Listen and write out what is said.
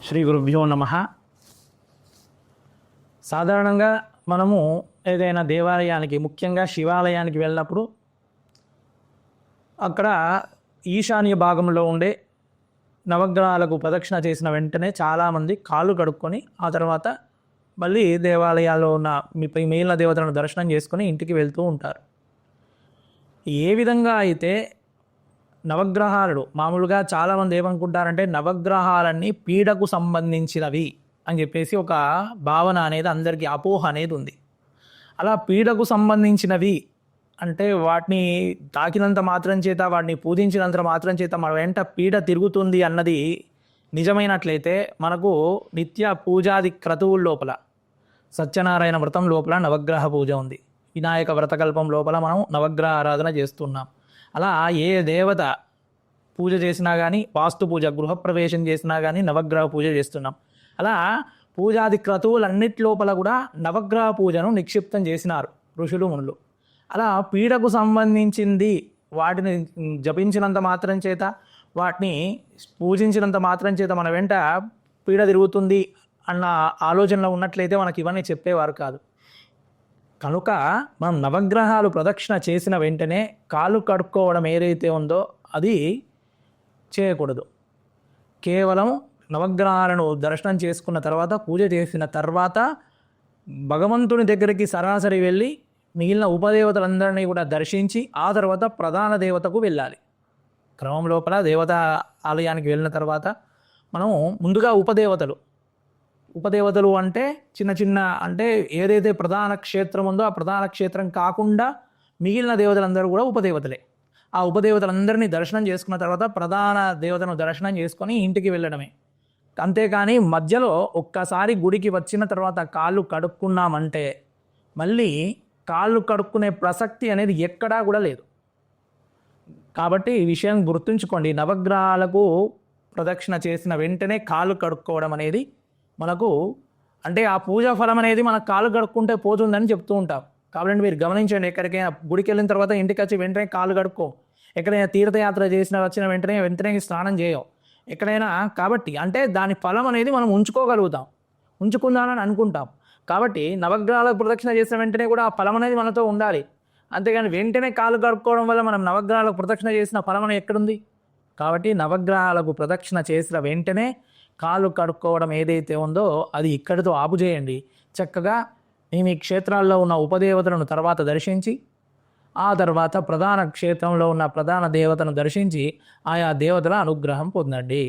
శ్రీ గురుభ్యో నమః. సాధారణంగా మనము ఏదైనా దేవాలయానికి, ముఖ్యంగా శివాలయానికి వెళ్ళినప్పుడు అక్కడ ఈశాన్య భాగంలో ఉండే నవగ్రహాలకు ప్రదక్షిణ చేసిన వెంటనే చాలామంది కాళ్ళు కడుక్కొని ఆ తర్వాత మళ్ళీ దేవాలయాల్లో ఉన్న మిగిలిన దేవతలను దర్శనం చేసుకొని ఇంటికి వెళ్తూ ఉంటారు. ఏ విధంగా అయితే నవగ్రహాలు మామూలుగా చాలామంది ఏమనుకుంటారంటే నవగ్రహాలన్నీ పీడకు సంబంధించినవి అని చెప్పేసి ఒక భావన అనేది, అందరికీ అపోహ అనేది ఉంది. అలా పీడకు సంబంధించినవి అంటే వాటిని తాకినంత మాత్రం చేత, వాటిని పూజించినంత మాత్రం చేత మన వెంట పీడ తిరుగుతుంది అన్నది నిజమైనట్లయితే మనకు నిత్య పూజాది క్రతువుల లోపల, సత్యనారాయణ వ్రతం లోపల నవగ్రహ పూజ ఉంది, వినాయక వ్రతకల్పం లోపల మనం నవగ్రహ ఆరాధన చేస్తున్నాం. అలా ఏ దేవత పూజ చేసినా కానీ, వాస్తు పూజ, గృహప్రవేశం చేసినా కానీ నవగ్రహ పూజ చేస్తున్నాం. అలా పూజాది క్రతువులన్నిటి లోపల కూడా నవగ్రహ పూజను నిక్షిప్తం చేసినారు ఋషులు మునులు. అలా పీడకు సంబంధించింది వాటిని జపించినంత మాత్రం చేత, వాటిని పూజించినంత మాత్రం చేత మన వెంట పీడ తిరుగుతుంది అన్న ఆలోచనలో ఉన్నట్లయితే మనకి ఇవన్నీ చెప్పేవారు కాదు. కనుక మనం నవగ్రహాలు ప్రదక్షిణ చేసిన వెంటనే కాళ్ళు కడుక్కోవడం ఏదైతే ఉందో అది చేయకూడదు. కేవలం నవగ్రహాలను దర్శనం చేసుకున్న తర్వాత, పూజ చేసిన తర్వాత భగవంతుని దగ్గరికి సరాసరి వెళ్ళి మిగిలిన ఉపదేవతలందరినీ కూడా దర్శించి ఆ తర్వాత ప్రధాన దేవతకు వెళ్ళాలి. క్రమం లోపల దేవత ఆలయానికి వెళ్ళిన తర్వాత మనం ముందుగా ఉపదేవతలు అంటే చిన్న చిన్న, అంటే ఏదైతే ప్రధాన క్షేత్రం ఉందో ఆ ప్రధాన క్షేత్రం కాకుండా మిగిలిన దేవతలందరూ కూడా ఉపదేవతలే. ఆ ఉపదేవతలందరినీ దర్శనం చేసుకున్న తర్వాత ప్రధాన దేవతను దర్శనం చేసుకొని ఇంటికి వెళ్ళడమే. అంతేకాని మధ్యలో ఒక్కసారి గుడికి వచ్చిన తర్వాత కాళ్ళు కడుక్కున్నామంటే మళ్ళీ కాళ్ళు కడుక్కునే ప్రసక్తి అనేది ఎక్కడా కూడా లేదు. కాబట్టి ఈ విషయం గుర్తుంచుకోండి. నవగ్రహాలకు ప్రదక్షిణ చేసిన వెంటనే కాళ్ళు కడుక్కోవడం అనేది మనకు, అంటే ఆ పూజా ఫలం అనేది మనకు కాళ్ళు కడుక్కుంటే పోతుందని చెప్తూ ఉంటాం. కాబట్టి మీరు గమనించండి, ఎక్కడికైనా గుడికి వెళ్ళిన తర్వాత ఇంటికి వచ్చి వెంటనే కాళ్ళు కడుక్కో, ఎక్కడైనా తీర్థయాత్ర వచ్చిన వెంటనే స్నానం చేయవు ఎక్కడైనా. కాబట్టి అంటే దాని ఫలం అనేది మనం ఉంచుకుందామని అనుకుంటాం. కాబట్టి నవగ్రహాలకు ప్రదక్షిణ చేసిన వెంటనే కూడా ఆ ఫలం అనేది మనతో ఉండాలి. అంతేగాని వెంటనే కాళ్ళు కడుక్కోవడం వల్ల మనం నవగ్రహాలకు ప్రదక్షిణ చేసిన ఫలం అనేది ఎక్కడుంది? కాబట్టి నవగ్రహాలకు ప్రదక్షిణ చేసిన వెంటనే కాళ్ళు కడుక్కోవడం ఏదైతే ఉందో అది ఇక్కడితో ఆపు చేయండి. చక్కగా మీ క్షేత్రాల్లో ఉన్న ఉపదేవతలను తర్వాత దర్శించి ఆ తర్వాత ప్రధాన క్షేత్రంలో ఉన్న ప్రధాన దేవతను దర్శించి ఆయా దేవతల అనుగ్రహం పొందండి.